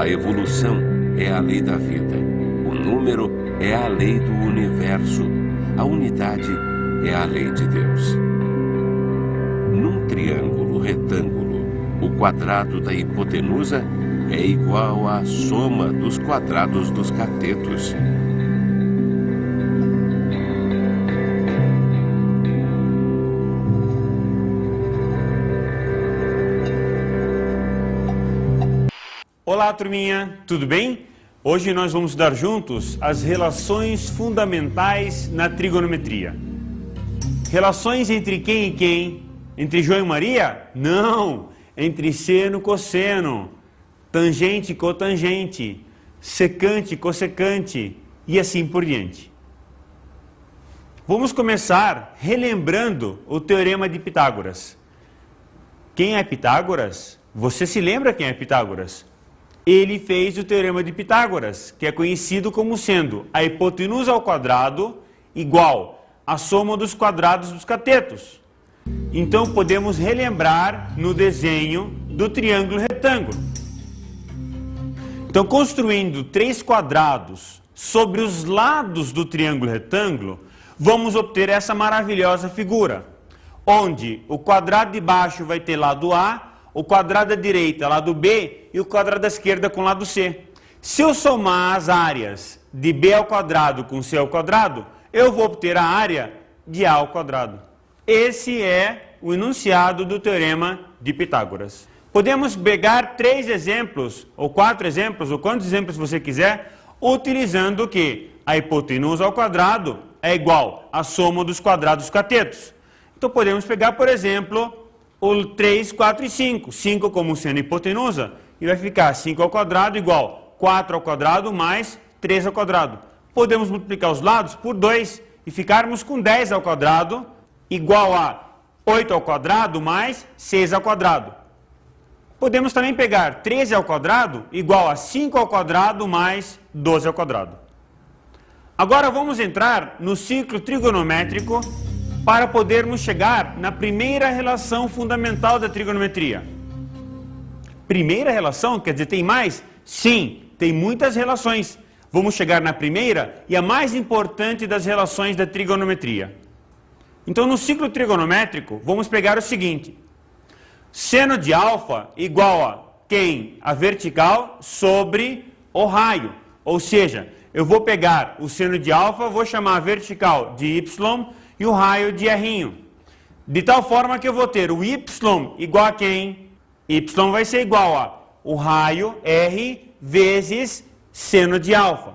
A evolução é a lei da vida. O número é a lei do universo. A unidade é a lei de Deus. Num triângulo retângulo, o quadrado da hipotenusa é igual à soma dos quadrados dos catetos. Olá, turminha, tudo bem? Hoje nós vamos estudar juntos as relações fundamentais na trigonometria. Relações entre quem e quem? Entre João e Maria? Não! Entre seno e cosseno, tangente e cotangente, secante e cossecante e assim por diante. Vamos começar relembrando o Teorema de Pitágoras. Quem é Pitágoras? Você se lembra quem é Pitágoras? Ele fez o Teorema de Pitágoras, que é conhecido como sendo a hipotenusa ao quadrado igual à soma dos quadrados dos catetos. Então podemos relembrar no desenho do triângulo retângulo. Então, construindo três quadrados sobre os lados do triângulo retângulo, vamos obter essa maravilhosa figura, onde o quadrado de baixo vai ter lado A, o quadrado da direita lado B e o quadrado da esquerda com lado C. Se eu somar as áreas de B ao quadrado com C ao quadrado, eu vou obter a área de A ao quadrado. Esse é o enunciado do Teorema de Pitágoras. Podemos pegar 3 exemplos, ou 4 exemplos, ou quantos exemplos você quiser, utilizando que a hipotenusa ao quadrado é igual à soma dos quadrados dos catetos. Então podemos pegar, por exemplo, o 3, 4 e 5. 5 como sendo hipotenusa, e vai ficar 5 ao quadrado igual 4 ao quadrado mais 3 ao quadrado. Podemos multiplicar os lados por 2 e ficarmos com 10 ao quadrado igual a 8 ao quadrado mais 6 ao quadrado. Podemos também pegar 13 ao quadrado igual a 5 ao quadrado mais 12 ao quadrado. Agora vamos entrar no ciclo trigonométrico para podermos chegar na primeira relação fundamental da trigonometria. Primeira relação? Quer dizer, tem mais? Sim, tem muitas relações. Vamos chegar na primeira e a mais importante das relações da trigonometria. Então, no ciclo trigonométrico, vamos pegar o seguinte. Seno de alfa igual a quem? A vertical sobre o raio. Ou seja, eu vou pegar o seno de alfa, vou chamar a vertical de y e o raio de R'. De tal forma que eu vou ter o y igual a quem? Y vai ser igual a o raio R vezes seno de alfa.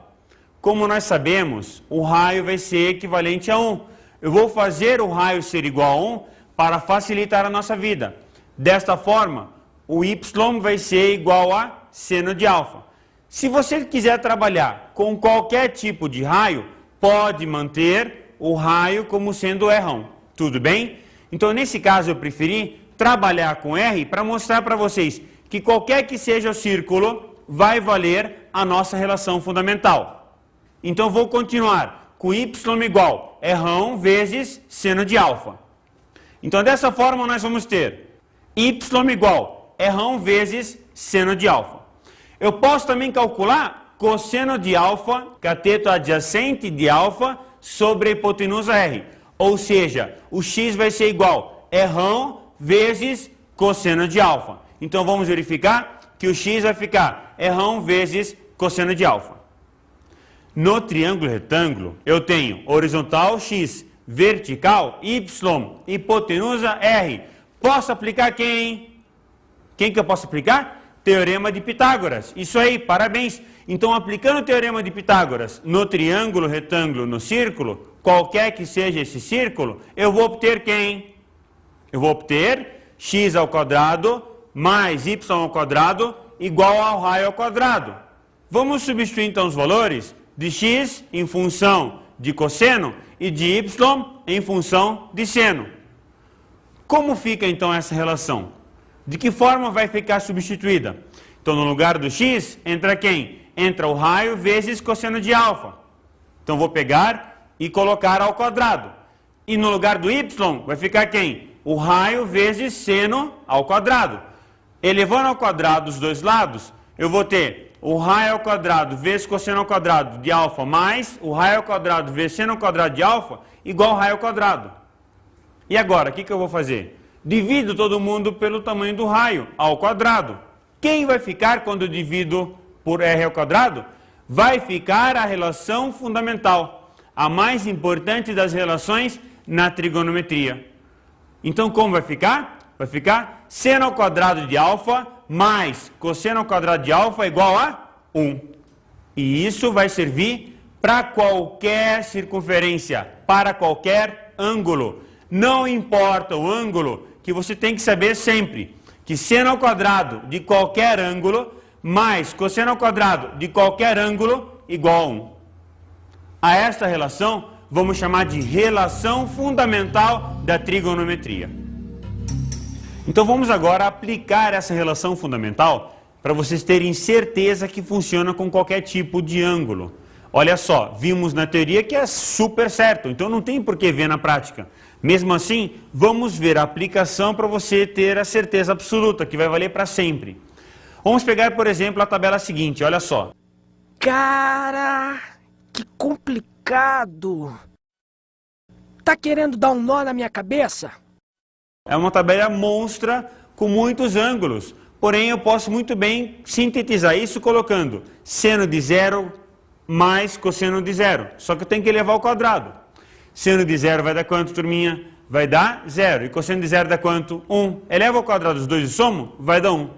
Como nós sabemos, o raio vai ser equivalente a 1. Eu vou fazer o raio ser igual a 1 para facilitar a nossa vida. Desta forma, o y vai ser igual a seno de alfa. Se você quiser trabalhar com qualquer tipo de raio, pode manter o raio como sendo R1. Tudo bem? Então, nesse caso, eu preferi trabalhar com R para mostrar para vocês que qualquer que seja o círculo, vai valer a nossa relação fundamental. Então, vou continuar com y igual R1 vezes seno de alfa. Então, dessa forma, nós vamos ter y igual R1 vezes seno de alfa. Eu posso também calcular cosseno de alfa, cateto adjacente de alfa, sobre a hipotenusa R. Ou seja, o x vai ser igual a R1 vezes cosseno de alfa. Então vamos verificar que o x vai ficar R1 vezes cosseno de alfa. No triângulo retângulo, eu tenho horizontal x, vertical y, hipotenusa R. Posso aplicar quem? Quem que eu posso aplicar? Teorema de Pitágoras. Isso aí, parabéns. Então, aplicando o Teorema de Pitágoras no triângulo, retângulo, no círculo, qualquer que seja esse círculo, eu vou obter quem? Eu vou obter x ao quadrado mais y ao quadrado igual ao raio ao quadrado. Vamos substituir então os valores de x em função de cosseno e de y em função de seno. Como fica então essa relação? De que forma vai ficar substituída? Então, no lugar do x, entra quem? Entra o raio vezes cosseno de alfa. Então, vou pegar e colocar ao quadrado. E no lugar do y, vai ficar quem? O raio vezes seno ao quadrado. Elevando ao quadrado os dois lados, eu vou ter o raio ao quadrado vezes cosseno ao quadrado de alfa mais o raio ao quadrado vezes seno ao quadrado de alfa igual ao raio ao quadrado. E agora, o que eu vou fazer? Divido todo mundo pelo tamanho do raio ao quadrado. Quem vai ficar quando eu divido por r ao quadrado? Vai ficar a relação fundamental, a mais importante das relações na trigonometria. Então, como vai ficar? Vai ficar seno ao quadrado de alfa mais cosseno ao quadrado de alfa igual a 1. E isso vai servir para qualquer circunferência, para qualquer ângulo. Não importa o ângulo, que você tem que saber sempre que seno ao quadrado de qualquer ângulo mais cosseno ao quadrado de qualquer ângulo igual a 1. A esta relação vamos chamar de relação fundamental da trigonometria. Então vamos agora aplicar essa relação fundamental para vocês terem certeza que funciona com qualquer tipo de ângulo. Olha só, vimos na teoria que é super certo, então não tem por que ver na prática. Mesmo assim, vamos ver a aplicação para você ter a certeza absoluta, que vai valer para sempre. Vamos pegar, por exemplo, a tabela seguinte, olha só. Cara, que complicado! Tá querendo dar um nó na minha cabeça? É uma tabela monstra com muitos ângulos, porém eu posso muito bem sintetizar isso colocando seno de zero mais cosseno de zero, só que eu tenho que elevar ao quadrado. Seno de zero vai dar quanto, turminha? Vai dar 0. E cosseno de zero dá quanto? 1. Eleva ao quadrado os dois e somo, vai dar 1.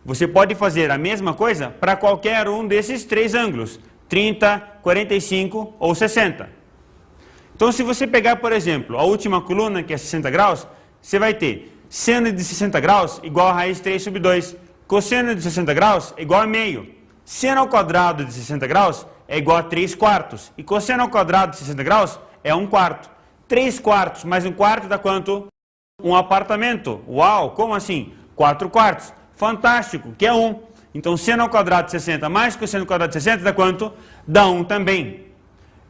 Você pode fazer a mesma coisa para qualquer um desses três ângulos, 30, 45 ou 60. Então, se você pegar, por exemplo, a última coluna, que é 60 graus, você vai ter seno de 60 graus igual a raiz de 3 sobre 2. Cosseno de 60 graus é igual a meio. Seno ao quadrado de 60 graus é igual a 3 quartos. E cosseno ao quadrado de 60 graus é 1 quarto. 3 quartos mais 1 quarto dá quanto? Um apartamento. Uau, como assim? 4 quartos. Fantástico, que é 1. Então, seno ao quadrado de 60 mais cosseno ao quadrado de 60 dá quanto? Dá 1 também.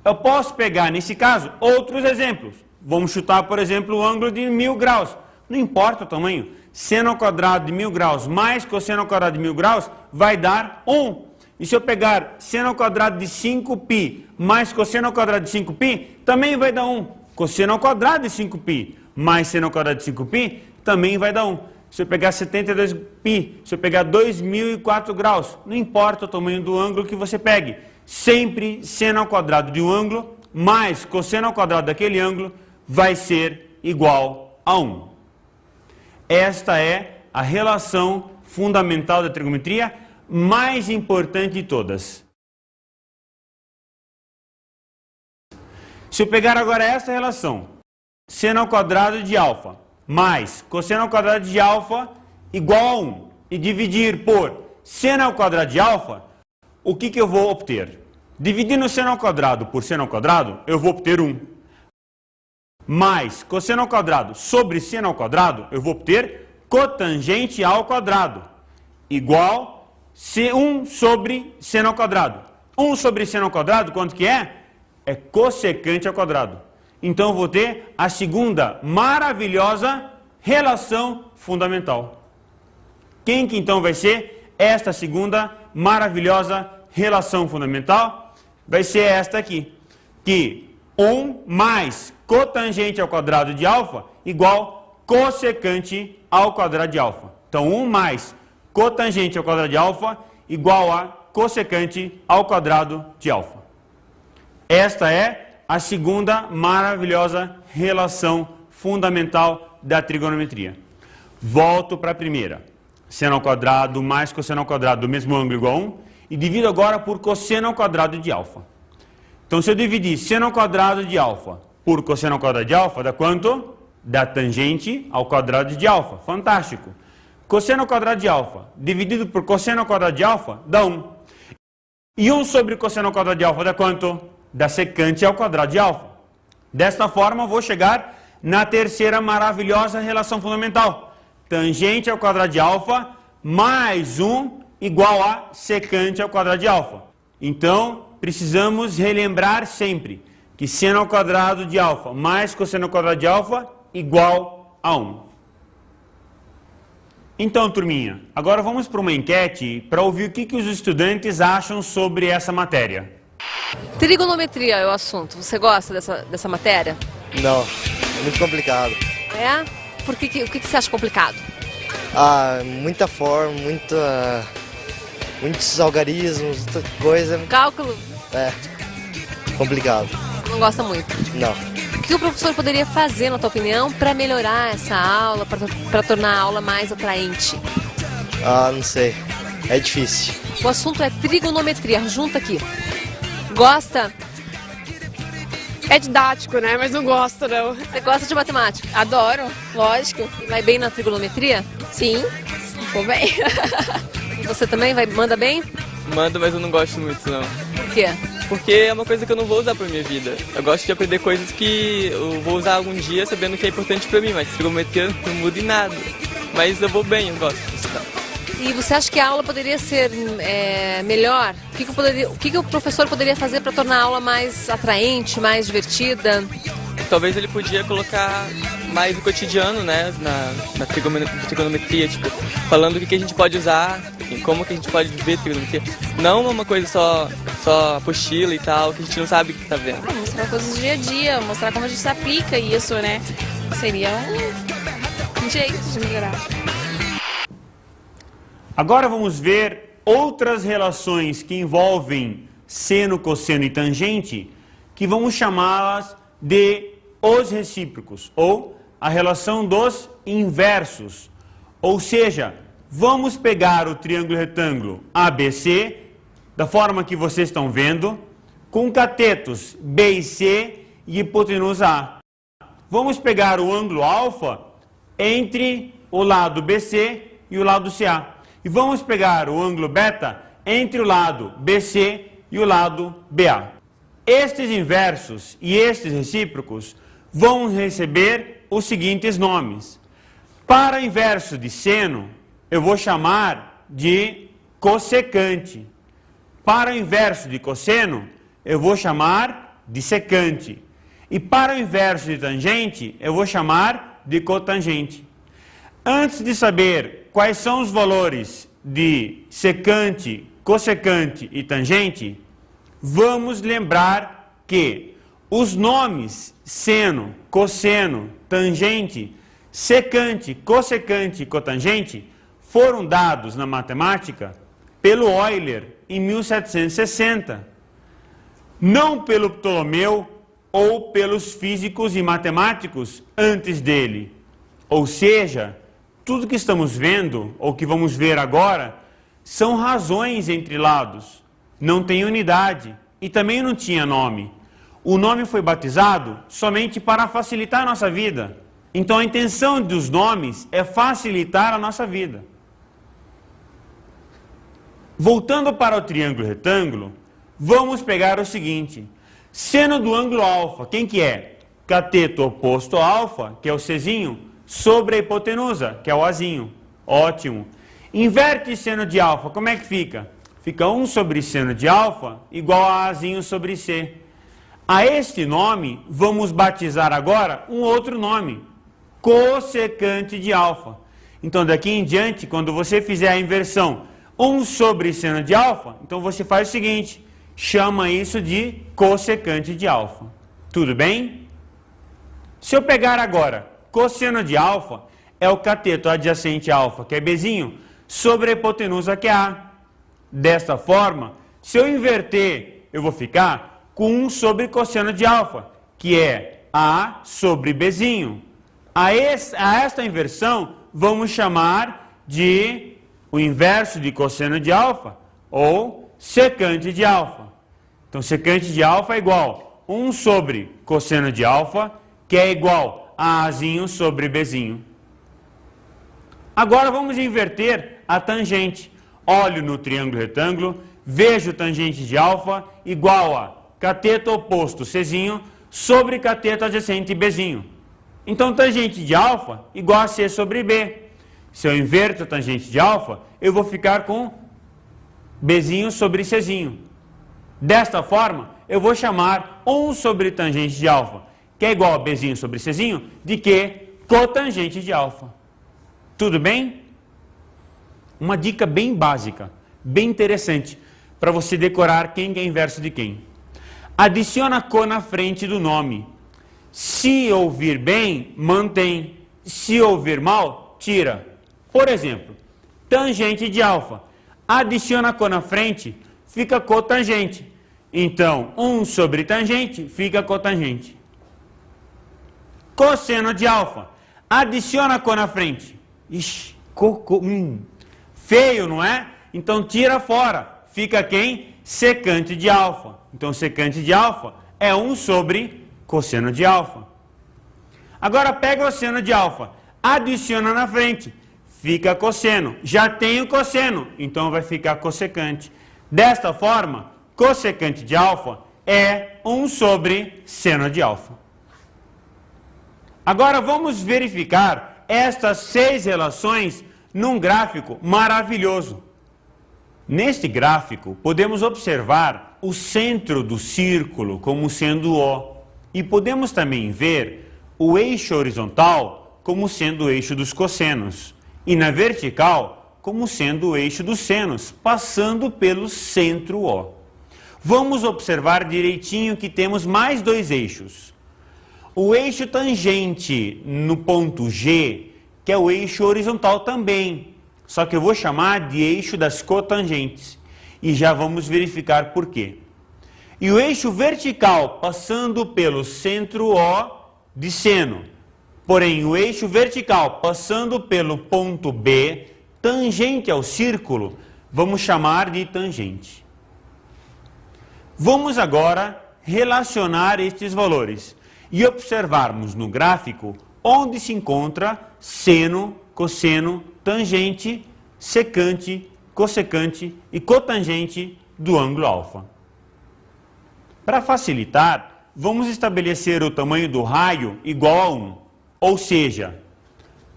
Eu posso pegar, nesse caso, outros exemplos. Vamos chutar, por exemplo, o ângulo de 1000 graus. Não importa o tamanho. Seno ao quadrado de 1000 graus mais cosseno ao quadrado de 1000 graus vai dar 1. E se eu pegar seno ao quadrado de 5π mais cosseno ao quadrado de 5π, também vai dar 1. Cosseno ao quadrado de 5π mais seno ao quadrado de 5π, também vai dar 1. Se eu pegar 72π, se eu pegar 2004 graus, não importa o tamanho do ângulo que você pegue. Sempre seno ao quadrado de um ângulo mais cosseno ao quadrado daquele ângulo vai ser igual a 1. Esta é a relação fundamental da trigonometria mais importante de todas. Se eu pegar agora essa relação, seno ao quadrado de alfa mais cosseno ao quadrado de alfa igual a 1 e dividir por seno ao quadrado de alfa, o que eu vou obter? Dividindo seno ao quadrado por seno ao quadrado, eu vou obter 1. Mais cosseno ao quadrado sobre seno ao quadrado, eu vou obter cotangente ao quadrado, igual 1 sobre seno ao quadrado. 1 sobre seno ao quadrado, quanto que é? É cossecante ao quadrado. Então eu vou ter a segunda maravilhosa relação fundamental. Quem que então vai ser esta segunda maravilhosa relação fundamental? Vai ser esta aqui, que 1 mais cotangente ao quadrado de alfa igual cossecante ao quadrado de alfa. Então 1 mais cotangente ao quadrado de alfa igual a cossecante ao quadrado de alfa. Esta é a segunda maravilhosa relação fundamental da trigonometria. Volto para a primeira. Seno ao quadrado mais cosseno ao quadrado do mesmo ângulo igual a 1. E divido agora por cosseno ao quadrado de alfa. Então, se eu dividir seno ao quadrado de alfa por cosseno ao quadrado de alfa, dá quanto? Dá tangente ao quadrado de alfa. Fantástico. Cosseno ao quadrado de alfa dividido por cosseno ao quadrado de alfa dá 1. E 1 sobre cosseno ao quadrado de alfa dá quanto? Dá secante ao quadrado de alfa. Desta forma, eu vou chegar na terceira maravilhosa relação fundamental. Tangente ao quadrado de alfa mais 1 igual a secante ao quadrado de alfa. Então, precisamos relembrar sempre que seno ao quadrado de alfa mais cosseno ao quadrado de alfa igual a 1. Então, turminha, agora vamos para uma enquete para ouvir o que os estudantes acham sobre essa matéria. Trigonometria é o assunto. Você gosta dessa matéria? Não, é muito complicado. É? O que você acha complicado? Muita forma, muitos algarismos, muita coisa. Cálculo? É, complicado. Não gosta muito? Não. O que o professor poderia fazer, na tua opinião, para melhorar essa aula, para tornar a aula mais atraente? Não sei. É difícil. O assunto é trigonometria. Junta aqui. Gosta? É didático, né? Mas não gosto, não. Você gosta de matemática? Adoro, lógico. Vai bem na trigonometria? Sim, vou bem. E você também manda bem? Mando, mas eu não gosto muito, não. Por quê? Porque é uma coisa que eu não vou usar pra minha vida. Eu gosto de aprender coisas que eu vou usar algum dia sabendo que é importante pra mim, mas trigonometria não muda em nada. Mas eu vou bem, eu gosto. E você acha que a aula poderia ser melhor? O que o professor poderia fazer para tornar a aula mais atraente, mais divertida? Talvez ele podia colocar mais o cotidiano, né, na trigonometria, tipo, falando o que a gente pode usar, como que a gente pode ver trigonometria. Não uma coisa só apostila e tal, que a gente não sabe o que tá vendo. Mostrar coisas do dia a dia, mostrar como a gente se aplica isso, né? Seria um jeito de melhorar. Agora vamos ver outras relações que envolvem seno, cosseno e tangente, que vamos chamá-las de os recíprocos, ou a relação dos inversos. Ou seja, vamos pegar o triângulo retângulo ABC, da forma que vocês estão vendo, com catetos B e C e hipotenusa A. Vamos pegar o ângulo alfa entre o lado BC e o lado CA. E vamos pegar o ângulo beta entre o lado BC e o lado BA. Estes inversos e estes recíprocos vão receber os seguintes nomes. Para inverso de seno, eu vou chamar de cossecante. Para inverso de cosseno, eu vou chamar de secante. E para o inverso de tangente, eu vou chamar de cotangente. Antes de saber quais são os valores de secante, cossecante e tangente, vamos lembrar que os nomes seno, cosseno, tangente, secante, cossecante e cotangente foram dados na matemática pelo Euler em 1760, não pelo Ptolomeu ou pelos físicos e matemáticos antes dele. Ou seja, tudo que estamos vendo, ou que vamos ver agora, são razões entre lados. Não tem unidade e também não tinha nome. O nome foi batizado somente para facilitar a nossa vida. Então a intenção dos nomes é facilitar a nossa vida. Voltando para o triângulo retângulo, vamos pegar o seguinte. Seno do ângulo alfa, quem que é? Cateto oposto a alfa, que é o Czinho, sobre a hipotenusa, que é o Azinho. Ótimo. Inverte seno de alfa, como é que fica? Fica 1 sobre seno de alfa igual a Azinho sobre C. A este nome, vamos batizar agora um outro nome. Cossecante de alfa. Então, daqui em diante, quando você fizer a inversão 1 sobre seno de alfa, então você faz o seguinte, chama isso de cossecante de alfa. Tudo bem? Se eu pegar agora cosseno de alfa, é o cateto adjacente a alfa, que é Bzinho, sobre a hipotenusa, que é A. Desta forma, se eu inverter, eu vou ficar com 1 sobre cosseno de alfa, que é A sobre Bzinho. A esta inversão, vamos chamar de o inverso de cosseno de alfa, ou secante de alfa. Então, secante de alfa é igual a 1 sobre cosseno de alfa, que é igual a Azinho sobre Bzinho. Agora vamos inverter a tangente. Olho no triângulo retângulo, vejo tangente de alfa igual a cateto oposto Czinho sobre cateto adjacente Bzinho. Então, tangente de alfa igual a C sobre B. Se eu inverto a tangente de alfa, eu vou ficar com Bzinho sobre Czinho. Desta forma, eu vou chamar 1 sobre tangente de alfa, que é igual a Bzinho sobre Czinho, de que? Cotangente de alfa. Tudo bem? uma dica bem básica, bem interessante, para você decorar quem é inverso de quem. Adiciona co na frente do nome. Se ouvir bem, mantém. Se ouvir mal, tira. Por exemplo, tangente de alfa. Adiciona co na frente, fica cotangente. Então, 1 sobre tangente fica cotangente. Cosseno de alfa. Adiciona co na frente. Ixi, feio, não é? Então tira fora. Fica quem? Secante de alfa. Então secante de alfa é 1 sobre cosseno de alfa. Agora pega o seno de alfa, adiciona na frente, fica cosseno. Já tem o cosseno, então vai ficar cossecante. Desta forma, cossecante de alfa é 1 sobre seno de alfa. Agora vamos verificar estas 6 relações num gráfico maravilhoso. Neste gráfico, podemos observar o centro do círculo como sendo O. E podemos também ver o eixo horizontal como sendo o eixo dos cossenos. E na vertical, como sendo o eixo dos senos, passando pelo centro O. Vamos observar direitinho que temos mais 2 eixos. O eixo tangente no ponto G, que é o eixo horizontal também. Só que eu vou chamar de eixo das cotangentes. E já vamos verificar por quê. E o eixo vertical passando pelo centro O de seno. Porém, o eixo vertical passando pelo ponto B, tangente ao círculo, vamos chamar de tangente. Vamos agora relacionar estes valores e observarmos no gráfico onde se encontra seno, cosseno, tangente, secante, cossecante e cotangente do ângulo alfa. Para facilitar, vamos estabelecer o tamanho do raio igual a 1, ou seja,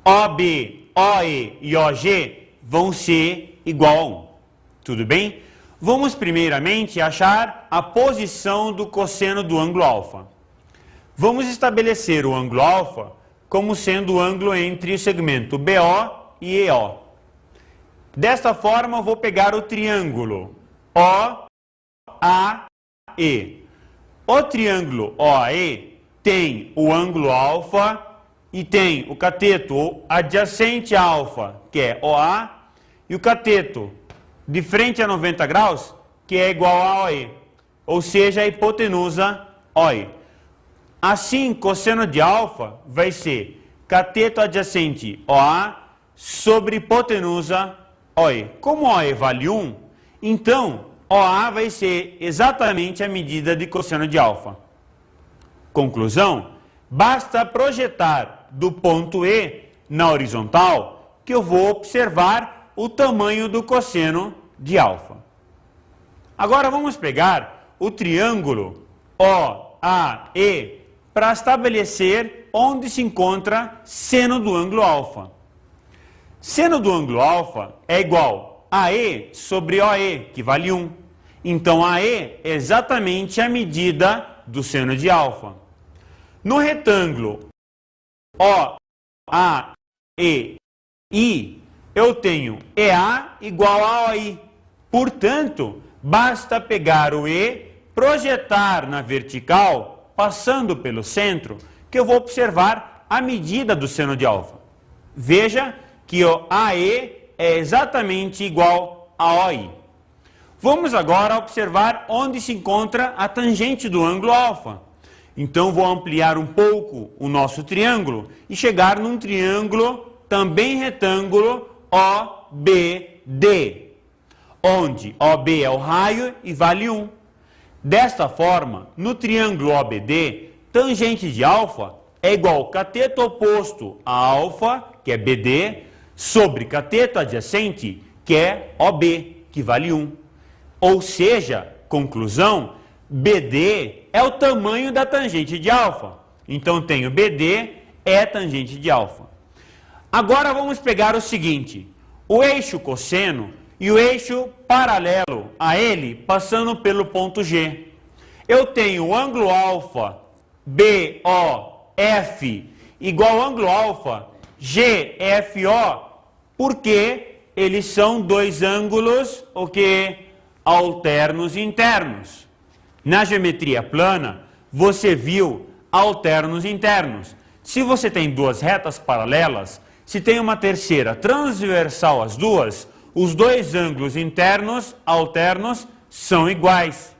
OB, OE e OG vão ser igual a 1. Tudo bem? Vamos primeiramente achar a posição do cosseno do ângulo alfa. Vamos estabelecer o ângulo alfa como sendo o ângulo entre o segmento BO e EO. Desta forma, eu vou pegar o triângulo OAE. O triângulo OAE tem o ângulo alfa e tem o cateto adjacente a alfa, que é OA, e o cateto de frente a 90 graus, que é igual a OE, ou seja, a hipotenusa OE. Assim, cosseno de alfa vai ser cateto adjacente OA sobre hipotenusa OE. Como OE vale 1, então OA vai ser exatamente a medida de cosseno de alfa. Conclusão, basta projetar do ponto E na horizontal que eu vou observar o tamanho do cosseno de alfa. Agora vamos pegar o triângulo OAE para estabelecer onde se encontra seno do ângulo alfa. Seno do ângulo alfa é igual a E sobre OE, que vale 1. Então, AE é exatamente a medida do seno de alfa. No retângulo OAEI, eu tenho EA igual a OI. Portanto, basta pegar o E, projetar na vertical, passando pelo centro, que eu vou observar a medida do seno de alfa. Veja que o AE é exatamente igual a OI. Vamos agora observar onde se encontra a tangente do ângulo alfa. Então, vou ampliar um pouco o nosso triângulo e chegar num triângulo também retângulo OBD, onde OB é o raio e vale 1. Desta forma, no triângulo OBD, tangente de alfa é igual ao cateto oposto a alfa, que é BD, sobre cateto adjacente, que é OB, que vale 1. Ou seja, conclusão, BD é o tamanho da tangente de alfa. Então, tenho BD é tangente de alfa. Agora, vamos pegar o seguinte, o eixo cosseno e o eixo paralelo a ele, passando pelo ponto G. Eu tenho o ângulo alfa BOF igual ao ângulo alfa GFO, porque eles são dois ângulos, o que? Alternos internos. Na geometria plana, você viu alternos internos. Se você tem duas retas paralelas, se tem uma terceira transversal às duas, os dois ângulos internos alternos são iguais.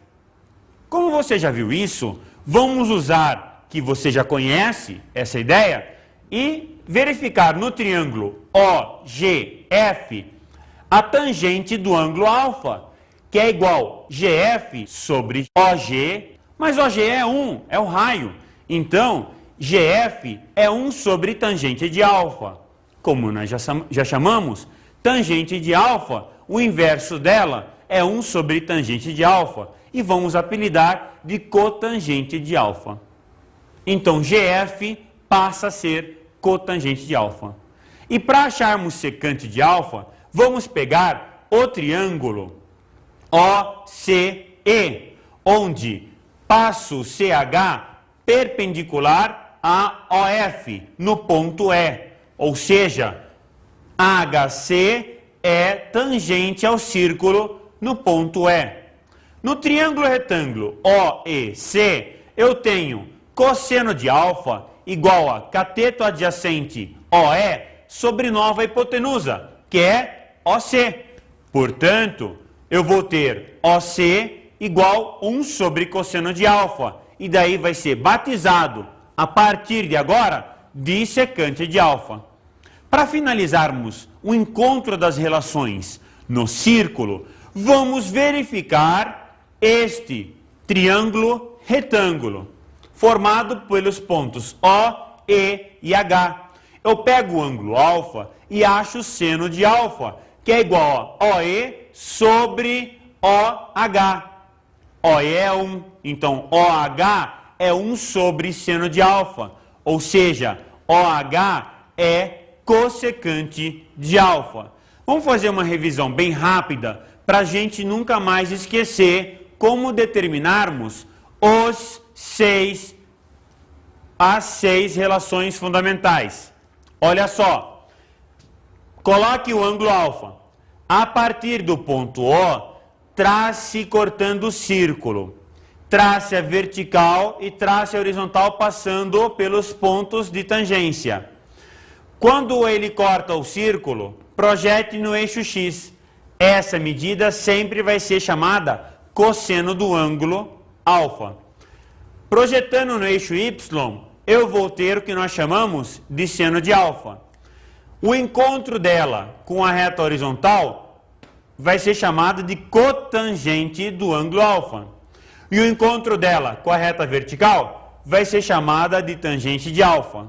Como você já viu isso, vamos usar, que você já conhece essa ideia, e verificar no triângulo OGF a tangente do ângulo alfa, que é igual GF sobre OG, mas OG é 1, é o raio. Então, GF é 1 sobre tangente de alfa. Como nós já chamamos, tangente de alfa, o inverso dela é 1 sobre tangente de alfa. E vamos apelidar de cotangente de alfa. Então, GF passa a ser cotangente de alfa. E para acharmos secante de alfa, vamos pegar o triângulo OCE, onde passo CH perpendicular a OF, no ponto E. Ou seja, HC é tangente ao círculo no ponto E. No triângulo retângulo OEC, eu tenho cosseno de alfa igual a cateto adjacente OE sobre nova hipotenusa, que é OC. Portanto, eu vou ter OC igual 1 sobre cosseno de alfa. E daí vai ser batizado, a partir de agora, de secante de alfa. Para finalizarmos o encontro das relações no círculo, vamos verificar este triângulo retângulo, formado pelos pontos O, E e H. Eu pego o ângulo alfa e acho o seno de alfa, que é igual a OE sobre OH. OE é 1, então OH é 1 sobre seno de alfa, ou seja, OH é cossecante de alfa. Vamos fazer uma revisão bem rápida para a gente nunca mais esquecer como determinarmos as seis relações fundamentais. Olha só, coloque o ângulo alfa. A partir do ponto O, trace cortando o círculo. Trace a vertical e trace a horizontal passando pelos pontos de tangência. Quando ele corta o círculo, projete no eixo X. Essa medida sempre vai ser chamada cosseno do ângulo alfa. Projetando no eixo Y, eu vou ter o que nós chamamos de seno de alfa. O encontro dela com a reta horizontal vai ser chamado de cotangente do ângulo alfa. E o encontro dela com a reta vertical vai ser chamada de tangente de alfa.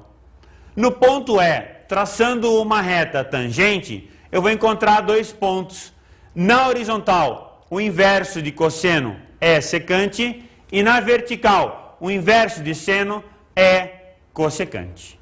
No ponto E, traçando uma reta tangente, eu vou encontrar dois pontos. Na horizontal, o inverso de cosseno é secante e na vertical, o inverso de seno é cossecante.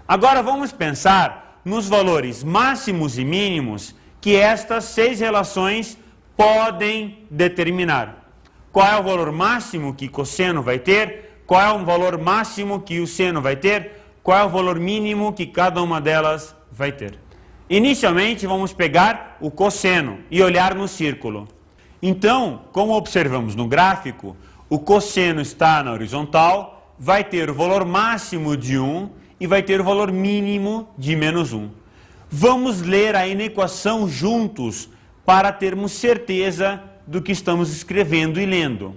Agora vamos pensar nos valores máximos e mínimos que estas seis relações podem determinar. Qual é o valor máximo que cosseno vai ter? Qual é o valor máximo que o seno vai ter? Qual é o valor mínimo que cada uma delas vai ter? Inicialmente, vamos pegar o cosseno e olhar no círculo. Então, como observamos no gráfico, o cosseno está na horizontal, vai ter o valor máximo de 1 e vai ter o valor mínimo de menos 1. Vamos ler a inequação juntos para termos certeza do que estamos escrevendo e lendo.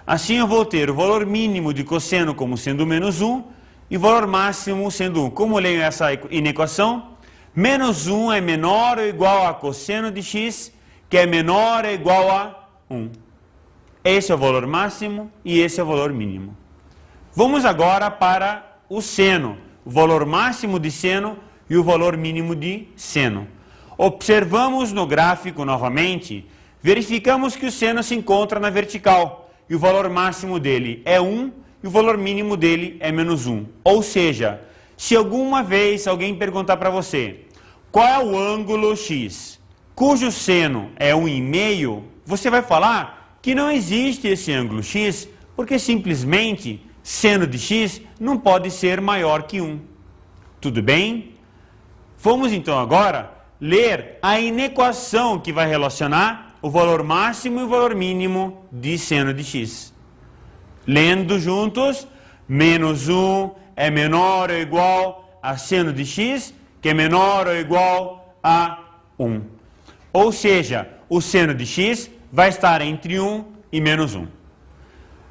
Assim eu vou ter o valor mínimo de cosseno como sendo menos 1 e o valor máximo sendo 1. Como eu leio essa inequação? Menos 1 é menor ou igual a cosseno de x, que é menor ou igual a 1. Esse é o valor máximo e esse é o valor mínimo. Vamos agora para o seno, o valor máximo de seno e o valor mínimo de seno. Observamos no gráfico novamente, verificamos que o seno se encontra na vertical e o valor máximo dele é 1 e o valor mínimo dele é menos 1. Ou seja, se alguma vez alguém perguntar para você qual é o ângulo x, cujo seno é 1,5, você vai falar que não existe esse ângulo x, porque simplesmente seno de x não pode ser maior que 1. Tudo bem? Vamos então agora ler a inequação que vai relacionar o valor máximo e o valor mínimo de seno de x. Lendo juntos, menos 1 é menor ou igual a seno de x, que é menor ou igual a 1. Ou seja, o seno de x vai estar entre 1 e menos 1.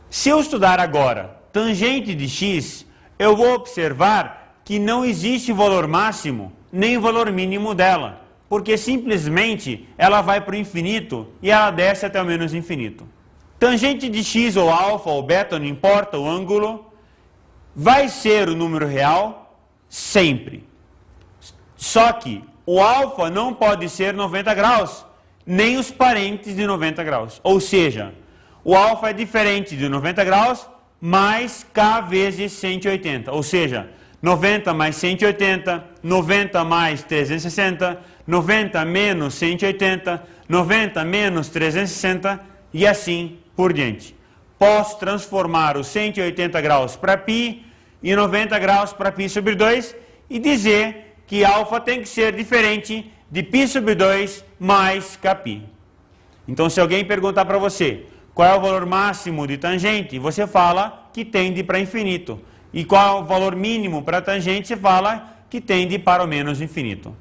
Se eu estudar agora tangente de x, eu vou observar que não existe valor máximo nem valor mínimo dela, porque simplesmente ela vai para o infinito e ela desce até o menos infinito. Tangente de x ou alfa ou beta, não importa o ângulo, vai ser o número real sempre. Só que o alfa não pode ser 90 graus, nem os parentes de 90 graus. Ou seja, o alfa é diferente de 90 graus mais k vezes 180. Ou seja, 90 mais 180, 90 mais 360, 90 menos 180, 90 menos 360 e assim por diante. Posso transformar os 180 graus para π e 90 graus para π sobre 2 e dizer que alfa tem que ser diferente de π sobre 2 mais kπ. Então, se alguém perguntar para você qual é o valor máximo de tangente, você fala que tende para infinito. E qual é o valor mínimo para tangente, você fala que tende para o menos infinito.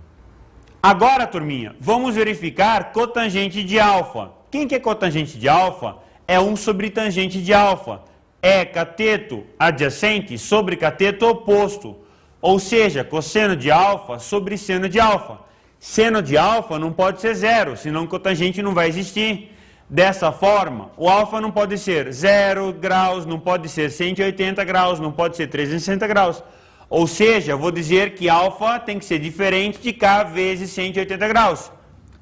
Agora, turminha, vamos verificar cotangente de alfa. Quem que é cotangente de alfa? É 1 sobre tangente de alfa. É cateto adjacente sobre cateto oposto. Ou seja, cosseno de alfa sobre seno de alfa. Seno de alfa não pode ser zero, senão cotangente não vai existir. Dessa forma, o alfa não pode ser 0 graus, não pode ser 180 graus, não pode ser 360 graus. Ou seja, eu vou dizer que alfa tem que ser diferente de k vezes 180 graus.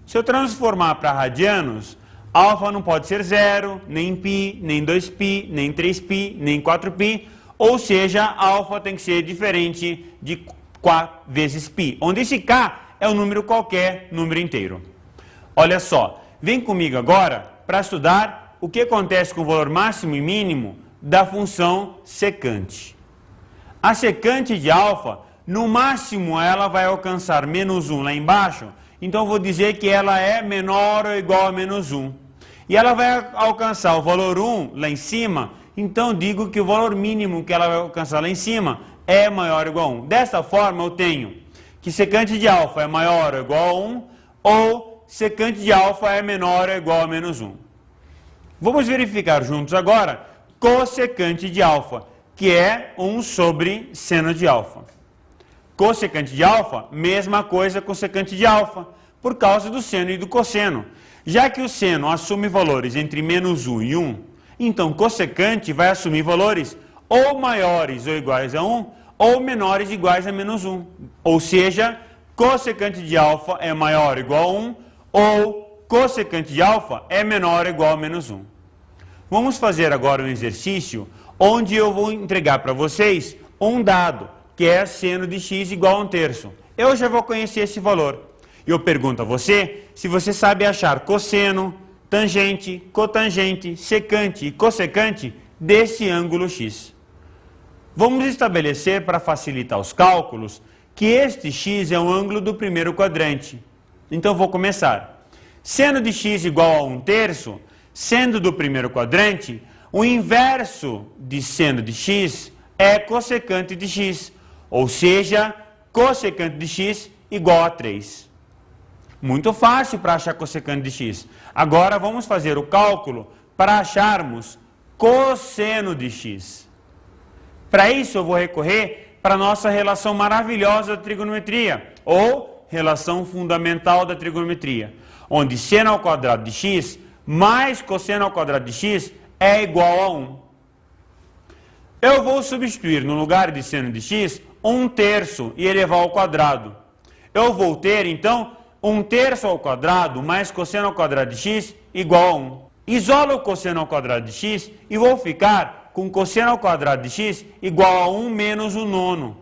Se eu transformar para radianos, alfa não pode ser 0, nem π, nem 2π, nem 3π, nem 4π. Ou seja, alfa tem que ser diferente de k vezes π, onde esse k é um número qualquer, número inteiro. Olha só, vem comigo agora para estudar o que acontece com o valor máximo e mínimo da função secante. A secante de alfa, no máximo ela vai alcançar menos 1 lá embaixo, então eu vou dizer que ela é menor ou igual a menos 1. E ela vai alcançar o valor 1 lá em cima, então digo que o valor mínimo que ela vai alcançar lá em cima é maior ou igual a 1. Dessa forma eu tenho que secante de alfa é maior ou igual a 1, ou secante de alfa é menor ou igual a menos 1. Vamos verificar juntos agora cossecante de alfa, que é 1 sobre seno de alfa. Cossecante de alfa, mesma coisa com secante de alfa, por causa do seno e do cosseno. Já que o seno assume valores entre menos 1 e 1, então cossecante vai assumir valores ou maiores ou iguais a 1, ou menores iguais a menos 1. Ou seja, cossecante de alfa é maior ou igual a 1, ou cossecante de alfa é menor ou igual a menos 1. Vamos fazer agora um exercício onde eu vou entregar para vocês um dado, que é seno de x igual a 1/3. Eu já vou conhecer esse valor. Eu pergunto a você se você sabe achar cosseno, tangente, cotangente, secante e cossecante desse ângulo x. Vamos estabelecer, para facilitar os cálculos, que este x é um ângulo do primeiro quadrante. Então vou começar. Seno de x igual a 1/3, sendo do primeiro quadrante, o inverso de seno de x é cossecante de x, ou seja, cossecante de x igual a 3. Muito fácil para achar cossecante de x. Agora vamos fazer o cálculo para acharmos cosseno de x. Para isso eu vou recorrer para a nossa relação maravilhosa da trigonometria, ou relação fundamental da trigonometria, onde seno ao quadrado de x mais cosseno ao quadrado de x é igual a 1. Eu vou substituir no lugar de seno de x 1/3 e elevar ao quadrado. Eu vou ter então 1/3 ao quadrado mais cosseno ao quadrado de x igual a 1. Isolo o cosseno ao quadrado de x e vou ficar com cosseno ao quadrado de x igual a 1 menos 1/9.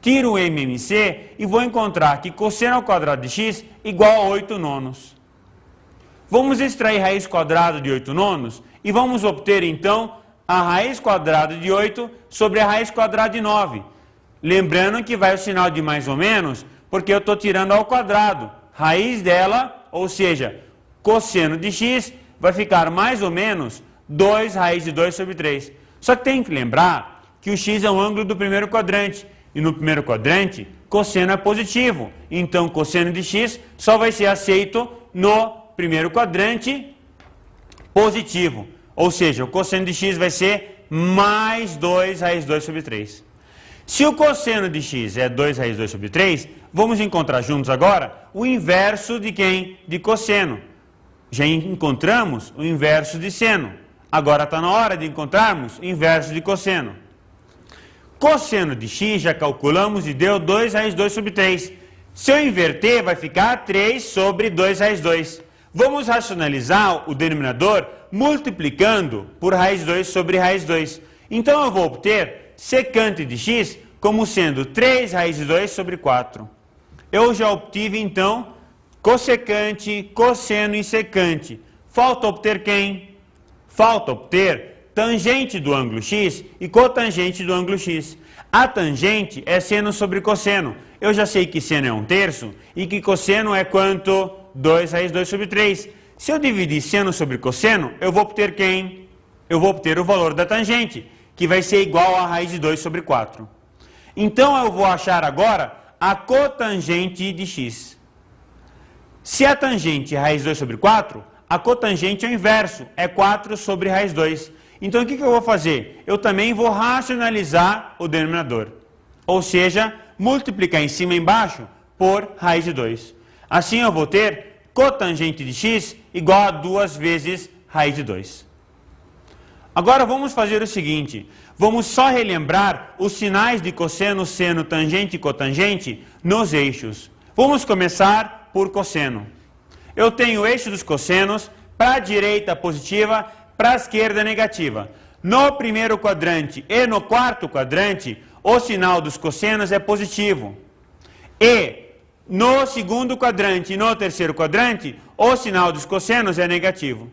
Tiro o MMC e vou encontrar que cosseno ao quadrado de x igual a 8/9. Vamos extrair raiz quadrada de 8/9 e vamos obter então a raiz quadrada de 8 sobre a raiz quadrada de 9. Lembrando que vai o sinal de mais ou menos, Porque eu estou tirando ao quadrado. Raiz dela, ou seja, cosseno de x, vai ficar mais ou menos 2 raiz de 2 sobre 3. Só que tem que lembrar que o x é um ângulo do primeiro quadrante. E no primeiro quadrante, cosseno é positivo. Então, cosseno de x só vai ser aceito no primeiro quadrante positivo. Ou seja, o cosseno de x vai ser mais 2 raiz de 2 sobre 3. Se o cosseno de x é 2 raiz de 2 sobre 3, vamos encontrar juntos agora o inverso de quem? De cosseno. Já encontramos o inverso de seno. Agora está na hora de encontrarmos o inverso de cosseno. Cosseno de x já calculamos e deu 2 raiz de 2 sobre 3. Se eu inverter, vai ficar 3 sobre 2 raiz de 2. Vamos racionalizar o denominador multiplicando por raiz de 2 sobre raiz de 2. Então eu vou obter secante de x como sendo 3 raiz de 2 sobre 4. Eu já obtive então cossecante, cosseno e secante. Falta obter quem? Falta obter tangente do ângulo x e cotangente do ângulo x. A tangente é seno sobre cosseno. Eu já sei que seno é 1/3 e que cosseno é quanto? 2 raiz de 2 sobre 3. Se eu dividir seno sobre cosseno, eu vou obter quem? Eu vou obter o valor da tangente, que vai ser igual a raiz de 2 sobre 4. Então eu vou achar agora a cotangente de x. Se a tangente é raiz de 2 sobre 4, a cotangente é o inverso, é 4 sobre raiz de 2. Então o que eu vou fazer? Eu também vou racionalizar o denominador. Ou seja, multiplicar em cima e embaixo por raiz de 2. Assim eu vou ter cotangente de x igual a 2 vezes raiz de 2. Agora vamos fazer o seguinte. Vamos só relembrar os sinais de cosseno, seno, tangente e cotangente nos eixos. Vamos começar por cosseno. Eu tenho o eixo dos cossenos para a direita positiva, para a esquerda negativa. No primeiro quadrante e no quarto quadrante, o sinal dos cossenos é positivo. E no segundo quadrante e no terceiro quadrante, o sinal dos cossenos é negativo.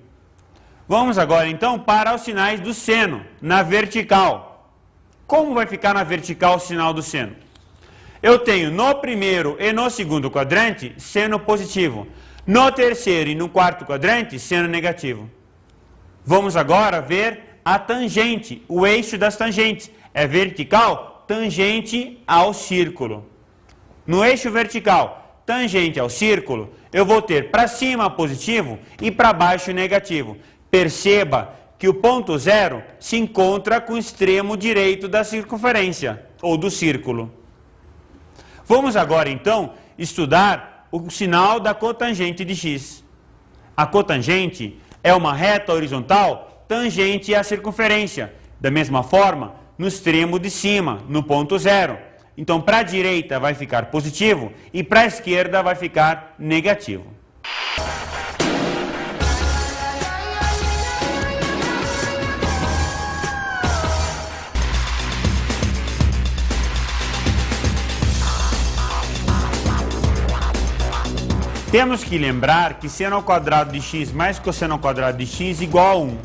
Vamos agora então para os sinais do seno, na vertical. Como vai ficar na vertical o sinal do seno? Eu tenho no primeiro e no segundo quadrante, seno positivo. No terceiro e no quarto quadrante, seno negativo. Vamos agora ver a tangente, o eixo das tangentes. É vertical, tangente ao círculo. No eixo vertical, tangente ao círculo, eu vou ter para cima positivo e para baixo negativo. Perceba que o ponto zero se encontra com o extremo direito da circunferência, ou do círculo. Vamos agora, então, estudar o sinal da cotangente de x. A cotangente é uma reta horizontal tangente à circunferência. Da mesma forma, no extremo de cima, no ponto zero. Então, para a direita vai ficar positivo e para a esquerda vai ficar negativo. Temos que lembrar que seno ao quadrado de x mais cosseno ao quadrado de x igual a 1.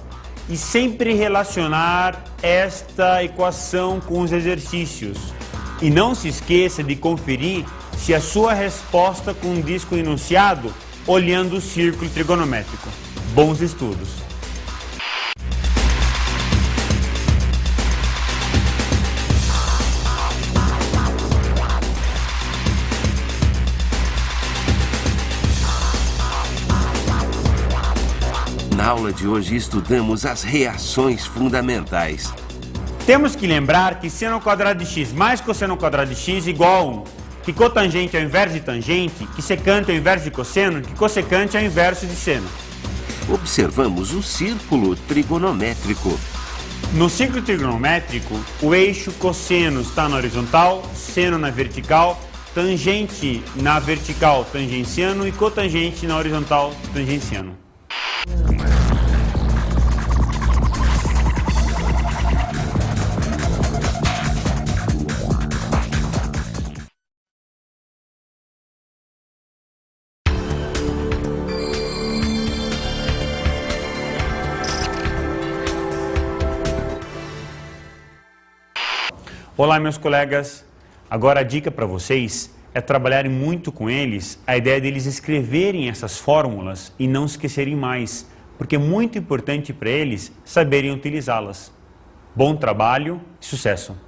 E sempre relacionar esta equação com os exercícios. E não se esqueça de conferir se a sua resposta condiz com o enunciado olhando o círculo trigonométrico. Bons estudos! Na aula de hoje estudamos as reações fundamentais. Temos que lembrar que seno ao quadrado de x mais cosseno ao quadrado de x igual a 1. Que cotangente é o inverso de tangente, que secante é o inverso de cosseno, que cossecante é o inverso de seno. Observamos o círculo trigonométrico. No círculo trigonométrico, o eixo cosseno está na horizontal, seno na vertical, tangente na vertical tangenciano e cotangente na horizontal tangenciano. Olá, meus colegas. Agora a dica para vocês é trabalhar muito com eles a ideia deles escreverem essas fórmulas e não esquecerem mais, porque é muito importante para eles saberem utilizá-las. Bom trabalho e sucesso!